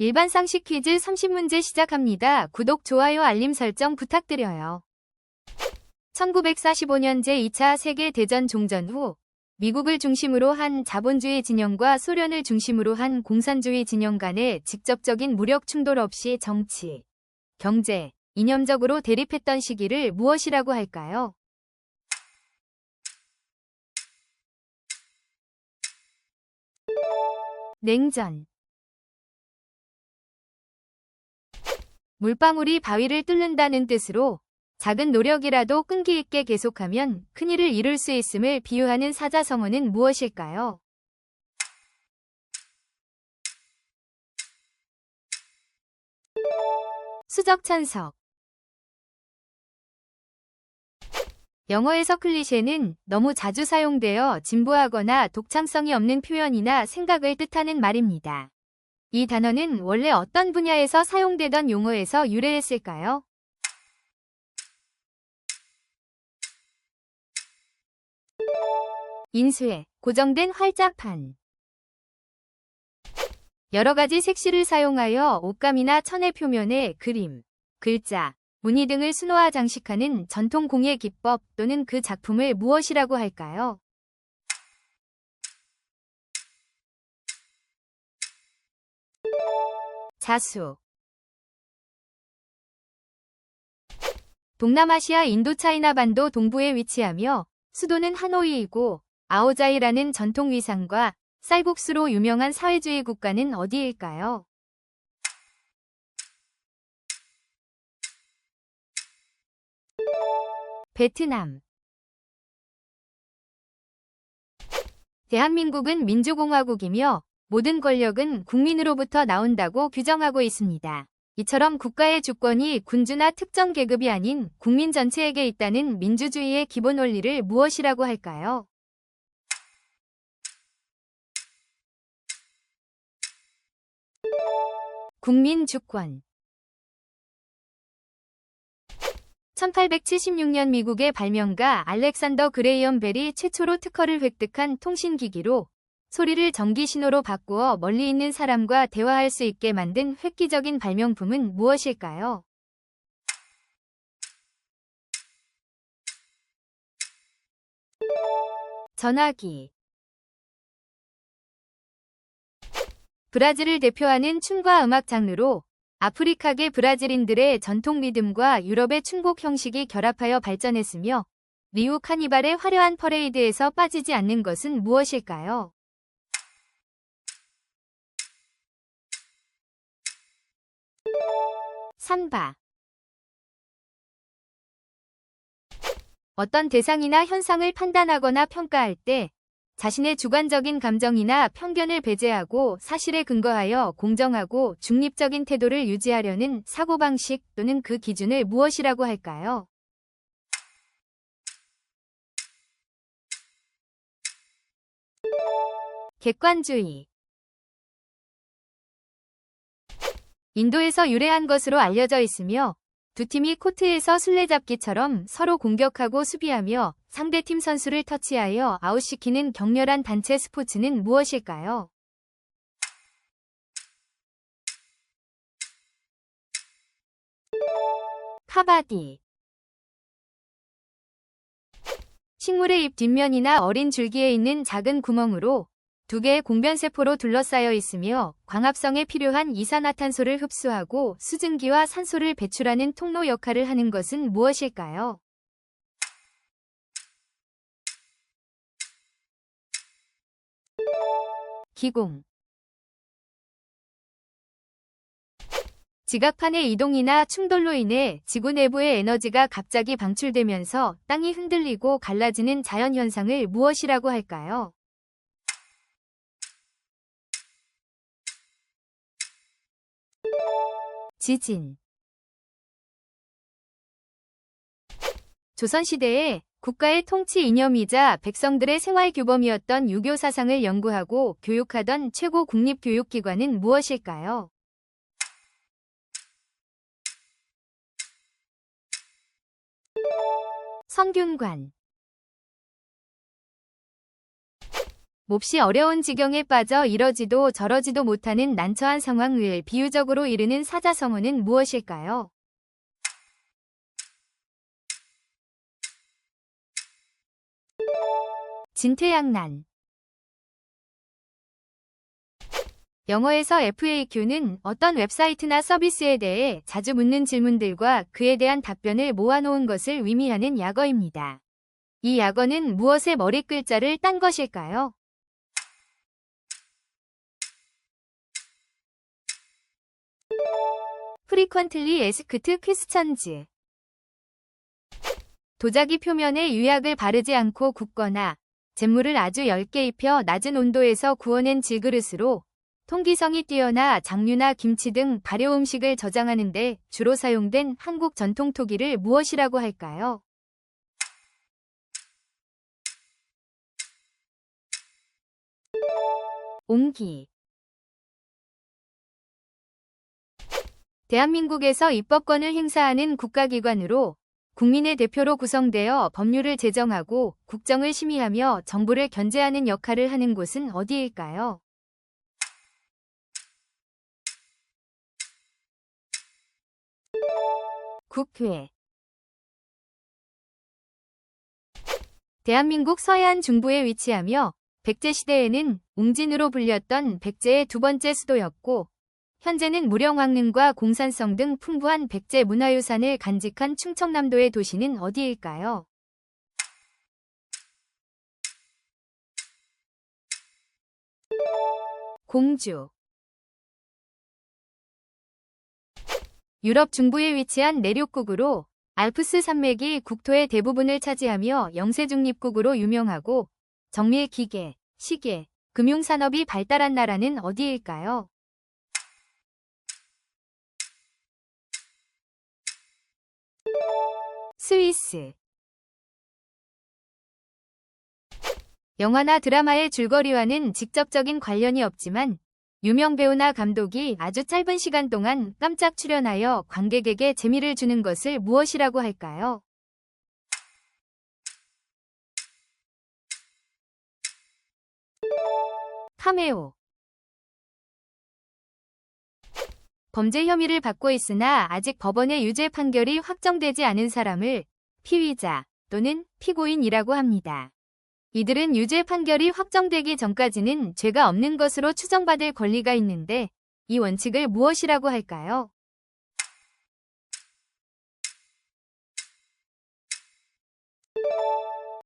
일반 상식 퀴즈 30문제 시작합니다. 구독, 좋아요, 알림 설정 부탁드려요. 1945년 제2차 세계대전 종전 후 미국을 중심으로 한 자본주의 진영과 소련을 중심으로 한 공산주의 진영 간의 직접적인 무력 충돌 없이 정치, 경제, 이념적으로 대립했던 시기를 무엇이라고 할까요? 냉전. 물방울이 바위를 뚫는다는 뜻으로 작은 노력이라도 끈기 있게 계속하면 큰일을 이룰 수 있음을 비유하는 사자성어는 무엇일까요? 수적찬석. 영어에서 클리셰는 너무 자주 사용되어 진부하거나 독창성이 없는 표현이나 생각을 뜻하는 말입니다. 이 단어는 원래 어떤 분야에서 사용되던 용어에서 유래했을까요? 인쇄, 고정된 활자판. 여러 가지 색실을 사용하여 옷감이나 천의 표면에 그림, 글자, 무늬 등을 수놓아 장식하는 전통 공예 기법 또는 그 작품을 무엇이라고 할까요? 자수. 동남아시아 인도차이나 반도 동부에 위치하며 수도는 하노이이고 아오자이라는 전통 위상과 쌀국수로 유명한 사회주의 국가는 어디일까요? 베트남. 대한민국은 민주공화국이며 모든 권력은 국민으로부터 나온다고 규정하고 있습니다. 이처럼 국가의 주권이 군주나 특정 계급이 아닌 국민 전체에게 있다는 민주주의의 기본 원리를 무엇이라고 할까요? 국민 주권. 1876년 미국의 발명가 알렉산더 그레이엄 벨이 최초로 특허를 획득한 통신기기로 소리를 전기 신호로 바꾸어 멀리 있는 사람과 대화할 수 있게 만든 획기적인 발명품은 무엇일까요? 전화기. 브라질을 대표하는 춤과 음악 장르로 아프리카계 브라질인들의 전통 리듬과 유럽의 춤곡 형식이 결합하여 발전했으며 리우 카니발의 화려한 퍼레이드에서 빠지지 않는 것은 무엇일까요? 삼바. 어떤 대상이나 현상을 판단하거나 평가할 때 자신의 주관적인 감정이나 편견을 배제하고 사실에 근거하여 공정하고 중립적인 태도를 유지하려는 사고방식 또는 그 기준을 무엇이라고 할까요? 객관주의. 인도에서 유래한 것으로 알려져 있으며 두 팀이 코트에서 술래잡기처럼 서로 공격하고 수비하며 상대팀 선수를 터치하여 아웃시키는 격렬한 단체 스포츠는 무엇일까요? 카바디. 식물의 잎 뒷면이나 어린 줄기에 있는 작은 구멍으로 두 개의 공변세포로 둘러싸여 있으며 광합성에 필요한 이산화탄소를 흡수하고 수증기와 산소를 배출하는 통로 역할을 하는 것은 무엇일까요? 기공. 지각판의 이동이나 충돌로 인해 지구 내부의 에너지가 갑자기 방출되면서 땅이 흔들리고 갈라지는 자연현상을 무엇이라고 할까요? 지진. 조선시대에 국가의 통치 이념이자 백성들의 생활 규범이었던 유교 사상을 연구하고 교육하던 최고 국립교육기관은 무엇일까요? 성균관. 몹시 어려운 지경에 빠져 이러지도 저러지도 못하는 난처한 상황을 비유적으로 이르는 사자성어는 무엇일까요? 진퇴양난. 영어에서 FAQ는 어떤 웹사이트나 서비스에 대해 자주 묻는 질문들과 그에 대한 답변을 모아놓은 것을 의미하는 약어입니다. 이 약어는 무엇의 머릿글자를 딴 것일까요? Frequently asked questions. 도자기 표면에 유약을 바르지 않고 굽거나 잿물을 아주 얇게 입혀 낮은 온도에서 구워낸 질그릇으로 통기성이 뛰어나 장류나 김치 등 발효 음식을 저장하는 데 주로 사용된 한국 전통 토기를 무엇이라고 할까요? 옹기. 대한민국에서 입법권을 행사하는 국가기관으로 국민의 대표로 구성되어 법률을 제정하고 국정을 심의하며 정부를 견제하는 역할을 하는 곳은 어디일까요? 국회. 대한민국 서해안 중부에 위치하며 백제 시대에는 웅진으로 불렸던 백제의 두 번째 수도였고 현재는 무령왕릉과 공산성 등 풍부한 백제 문화유산을 간직한 충청남도의 도시는 어디일까요? 공주. 유럽 중부에 위치한 내륙국으로 알프스 산맥이 국토의 대부분을 차지하며 영세중립국으로 유명하고 정밀 기계, 시계, 금융산업이 발달한 나라는 어디일까요? 스위스. 영화나 드라마의 줄거리와는 직접적인 관련이 없지만 유명 배우나 감독이 아주 짧은 시간 동안 깜짝 출연하여 관객에게 재미를 주는 것을 무엇이라고 할까요? 카메오. 범죄 혐의를 받고 있으나 아직 법원의 유죄 판결이 확정되지 않은 사람을 피의자 또는 피고인이라고 합니다. 이들은 유죄 판결이 확정되기 전까지는 죄가 없는 것으로 추정받을 권리가 있는데 이 원칙을 무엇이라고 할까요?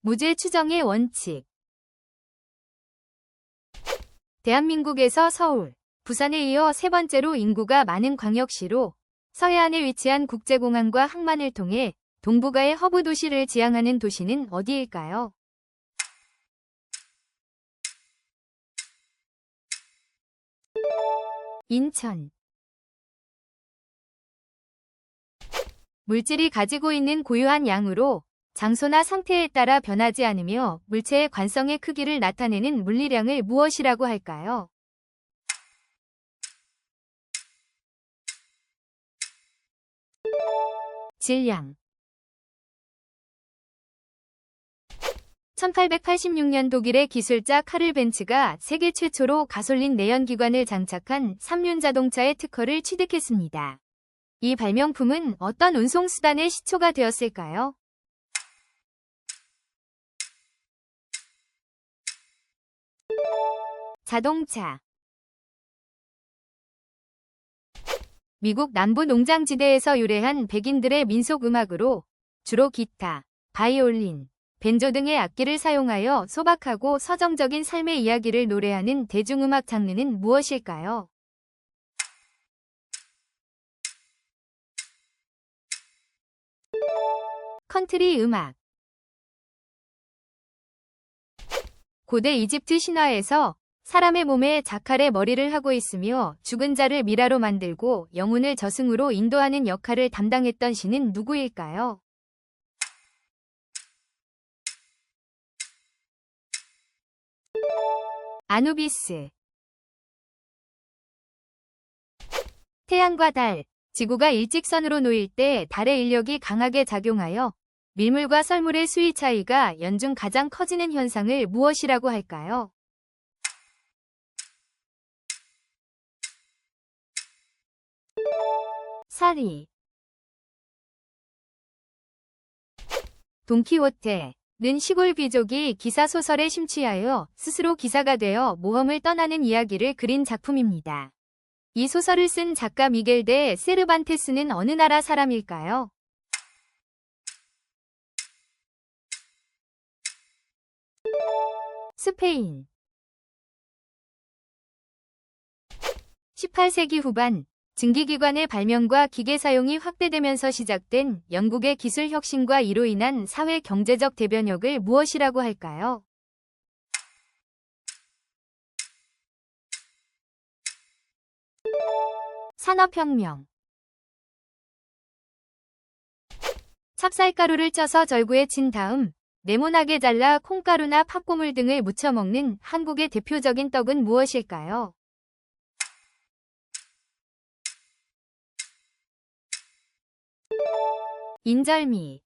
무죄 추정의 원칙. 대한민국에서 서울, 부산에 이어 세 번째로 인구가 많은 광역시로 서해안에 위치한 국제공항과 항만을 통해 동북아의 허브 도시를 지향하는 도시는 어디일까요? 인천. 물질이 가지고 있는 고유한 양으로 장소나 상태에 따라 변하지 않으며 물체의 관성의 크기를 나타내는 물리량을 무엇이라고 할까요? 질량. 1886년 독일의 기술자 카를 벤츠가 세계 최초로 가솔린 내연기관을 장착한 3륜 자동차의 특허를 취득했습니다. 이 발명품은 어떤 운송수단의 시초가 되었을까요? 자동차. 미국 남부 농장지대에서 유래한 백인들의 민속 음악으로 주로 기타, 바이올린, 벤조 등의 악기를 사용하여 소박하고 서정적인 삶의 이야기를 노래하는 대중음악 장르는 무엇일까요? 컨트리 음악. 고대 이집트 신화에서 사람의 몸에 자칼의 머리를 하고 있으며 죽은 자를 미라로 만들고 영혼을 저승으로 인도하는 역할을 담당했던 신은 누구일까요? 아누비스. 태양과 달, 지구가 일직선으로 놓일 때 달의 인력이 강하게 작용하여 밀물과 썰물의 수위 차이가 연중 가장 커지는 현상을 무엇이라고 할까요? 사리. 돈키호테는 시골 귀족이 기사 소설에 심취하여 스스로 기사가 되어 모험을 떠나는 이야기를 그린 작품입니다. 이 소설을 쓴 작가 미겔 데 세르반테스는 어느 나라 사람일까요? 스페인. 18세기 후반 증기기관의 발명과 기계 사용이 확대되면서 시작된 영국의 기술 혁신과 이로 인한 사회 경제적 대변혁을 무엇이라고 할까요? 산업혁명. 찹쌀가루를 쪄서 절구에 친 다음 네모나게 잘라 콩가루나 팥고물 등을 묻혀 먹는 한국의 대표적인 떡은 무엇일까요? 인절미.